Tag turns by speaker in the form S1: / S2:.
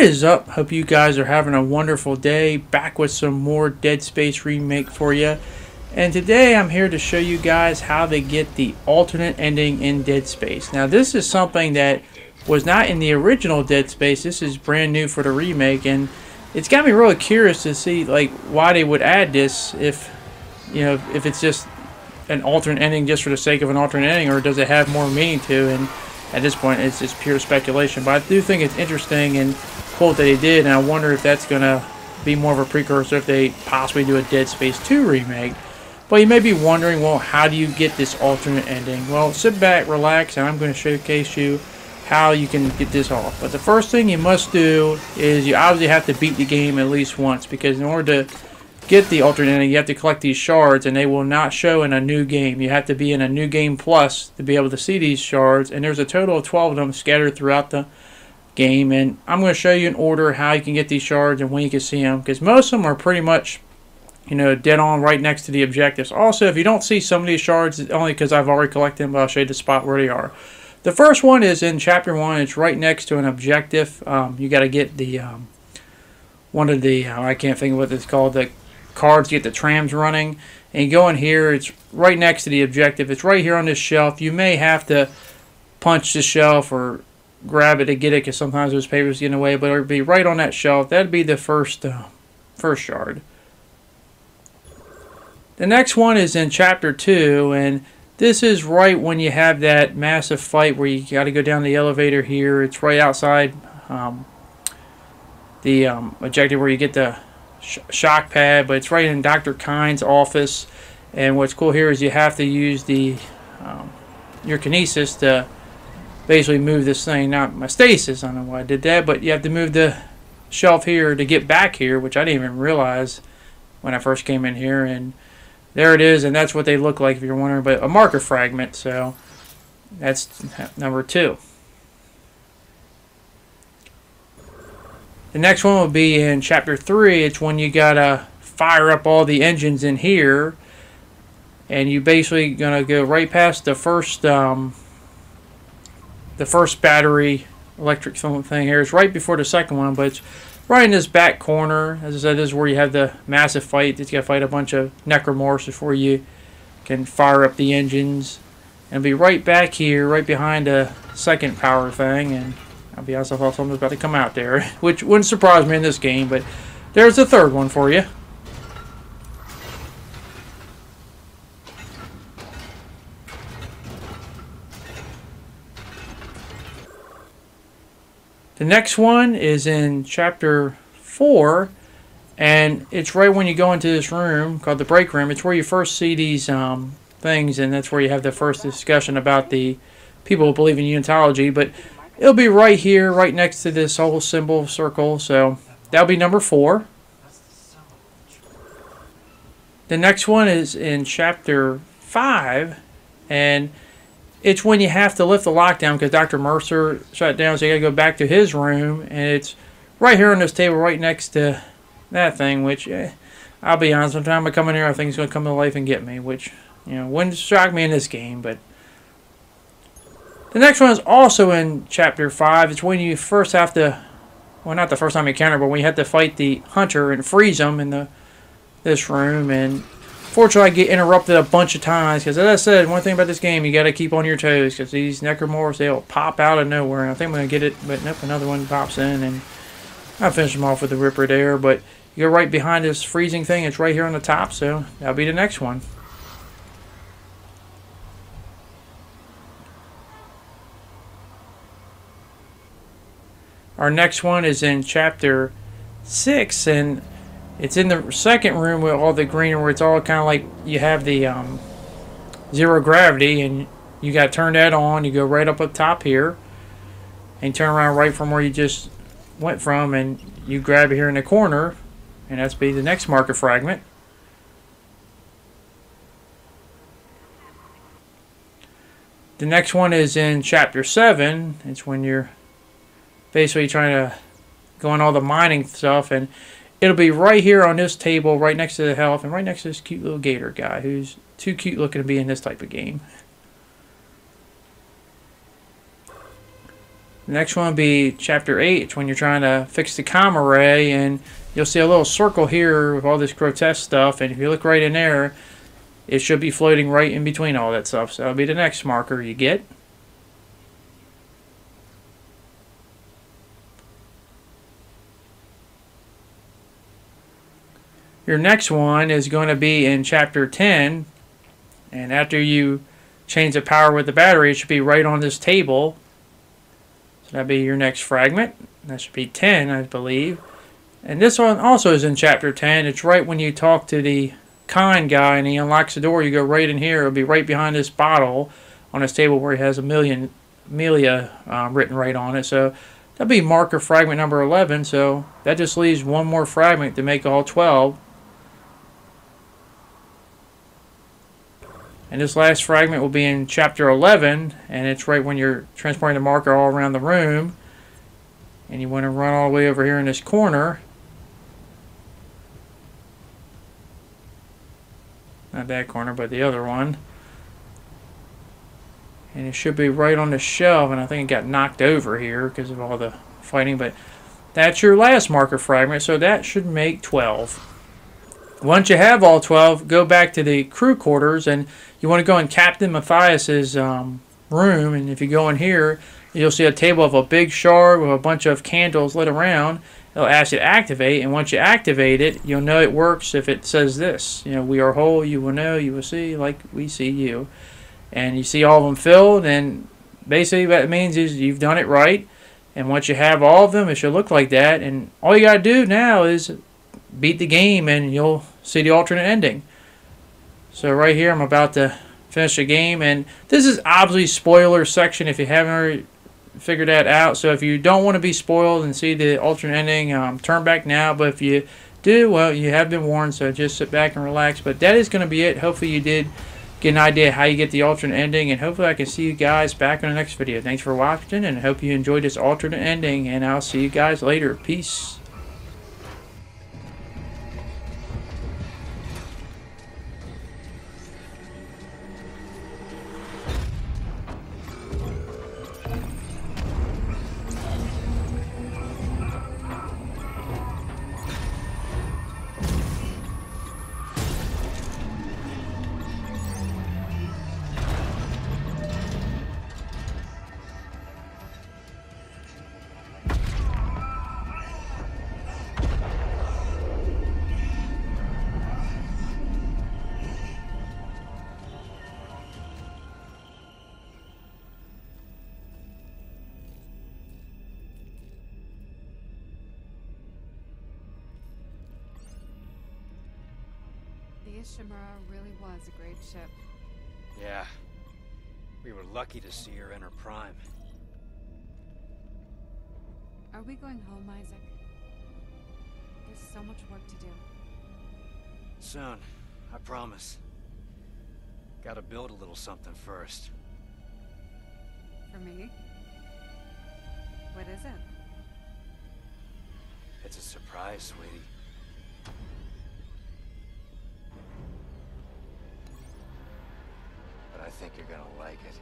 S1: What is up? Hope you guys are having a wonderful day. Back with some more Dead Space Remake for you. And today I'm here to show you guys how to get the alternate ending in Dead Space. Now this is something that was not in the original Dead Space. This is brand new for the remake, and it's got me really curious to see like why they would add this if it's just an alternate ending just for the sake of an alternate ending, or does it have more meaning to. And at this point, it's just pure speculation. But I do think it's interesting and cool that they did, and I wonder if that's going to be more of a precursor if they possibly do a Dead Space 2 remake. But you may be wondering, well, how do you get this alternate ending? Well, sit back, relax, and I'm going to showcase you how you can get this off. But the first thing you must do is you obviously have to beat the game at least once, because in order to get the alternate ending, you have to collect these shards, and they will not show in a new game. You have to be in a new game plus to be able to see these shards, and there's a total of 12 of them scattered throughout the game. And I'm going to show you in order how you can get these shards and when you can see them, because most of them are pretty much dead on right next to the objectives. Also, if you don't see some of these shards, it's only because I've already collected them, but I'll show you the spot where they are. The first one is in Chapter 1. It's right next to an objective. You got to get the one of the I can't think of what it's called, the cards to get the trams running, and you go in here. It's right next to the objective. It's right here on this shelf. You may have to punch the shelf or grab it to get it, because sometimes those papers get in the way, but it'll be right on that shelf. That'd be the first shard. The next one is in Chapter 2, and this is right when you have that massive fight where you got to go down the elevator here. It's right outside the objective where you get the shock pad, but it's right in Dr. Kyne's office. And what's cool here is you have to use the your kinesis to basically move this thing. Not my stasis, I don't know why I did that, but you have to move the shelf here to get back here, which I didn't even realize when I first came in here. And there it is, and that's what they look like if you're wondering, but a marker fragment. So that's number 2. The next one will be in Chapter 3. It's when you gotta fire up all the engines in here, and you basically gonna go right past the first battery electric thing here. It's right before the second one, but it's right in this back corner. As I said, this is where you have the massive fight. You gotta fight a bunch of necromorphs before you can fire up the engines. And it'll be right back here, right behind the second power thing. And I'll be honest, I thought something was about to come out there, which wouldn't surprise me in this game, but there's the third one for you. The next one is in Chapter 4, and it's right when you go into this room called the break room. It's where you first see these things, and that's where you have the first discussion about the people who believe in unitology, but it'll be right here, right next to this whole symbol circle. So that'll be number 4. The next one is in Chapter 5, and it's when you have to lift the lockdown because Dr. Mercer shut down, so you gotta go back to his room, and it's right here on this table, right next to that thing. Which, I'll be honest, sometime I come in here, I think it's gonna come to life and get me, which wouldn't shock me in this game. But the next one is also in Chapter 5. It's when you first have to, well, not the first time you encounter, but when you have to fight the hunter and freeze him in this room. And fortunately, I get interrupted a bunch of times, because as I said, one thing about this game, you got to keep on your toes, because these necromorphs, they'll pop out of nowhere. And I think I'm going to get it, but nope, another one pops in, and I finish them off with the Ripper there. But you go right behind this freezing thing. It's right here on the top, so that'll be the next one. Our next one is in Chapter 6, and it's in the second room with all the green, where it's all kind of like you have the zero gravity, and you got to turn that on. You go right up top here, and turn around right from where you just went from, and you grab it here in the corner, and that's be the next marker fragment. The next one is in Chapter 7. It's when you're basically trying to go on all the mining stuff, and it'll be right here on this table, right next to the health, and right next to this cute little gator guy who's too cute looking to be in this type of game. The next one will be Chapter 8. It's when you're trying to fix the comm array, and you'll see a little circle here with all this grotesque stuff, and if you look right in there, it should be floating right in between all that stuff. So that'll be the next marker you get. Your next one is going to be in Chapter 10, and after you change the power with the battery, it should be right on this table. So that'll be your next fragment. That should be 10, I believe. And this one also is in Chapter 10. It's right when you talk to the con guy and he unlocks the door. You go right in here. It'll be right behind this bottle on this table where he has Amelia written right on it. So that'll be marker fragment number 11. So that just leaves one more fragment to make all 12. And this last fragment will be in Chapter 11, and it's right when you're transporting the marker all around the room. And you want to run all the way over here in this corner. Not that corner, but the other one. And it should be right on the shelf, and I think it got knocked over here because of all the fighting. But that's your last marker fragment, so that should make 12. Once you have all 12, go back to the crew quarters, and you want to go in Captain Matthias's room. And if you go in here, you'll see a table of a big shard with a bunch of candles lit around. It'll ask you to activate, and once you activate it, you'll know it works if it says this. You know, we are whole, you will know, you will see, like we see you. And you see all of them filled, and basically what it means is you've done it right. And once you have all of them, it should look like that. And all you got to do now is beat the game, and you'll see the alternate ending. So right here, I'm about to finish the game, and this is obviously spoiler section if you haven't already figured that out. So if you don't want to be spoiled and see the alternate ending, turn back now. But if you do, well, you have been warned, so just sit back and relax. But that is going to be it. Hopefully you did get an idea how you get the alternate ending, and hopefully I can see you guys back in the next video. Thanks for watching, and I hope you enjoyed this alternate ending, and I'll see you guys later. Peace.
S2: The Ishimura really was a great ship.
S3: Yeah. We were lucky to see her in her prime.
S2: Are we going home, Isaac? There's so much work to do.
S3: Soon, I promise. Gotta build a little something first.
S2: For me? What is it?
S3: It's a surprise, sweetie. But I think you're gonna like it.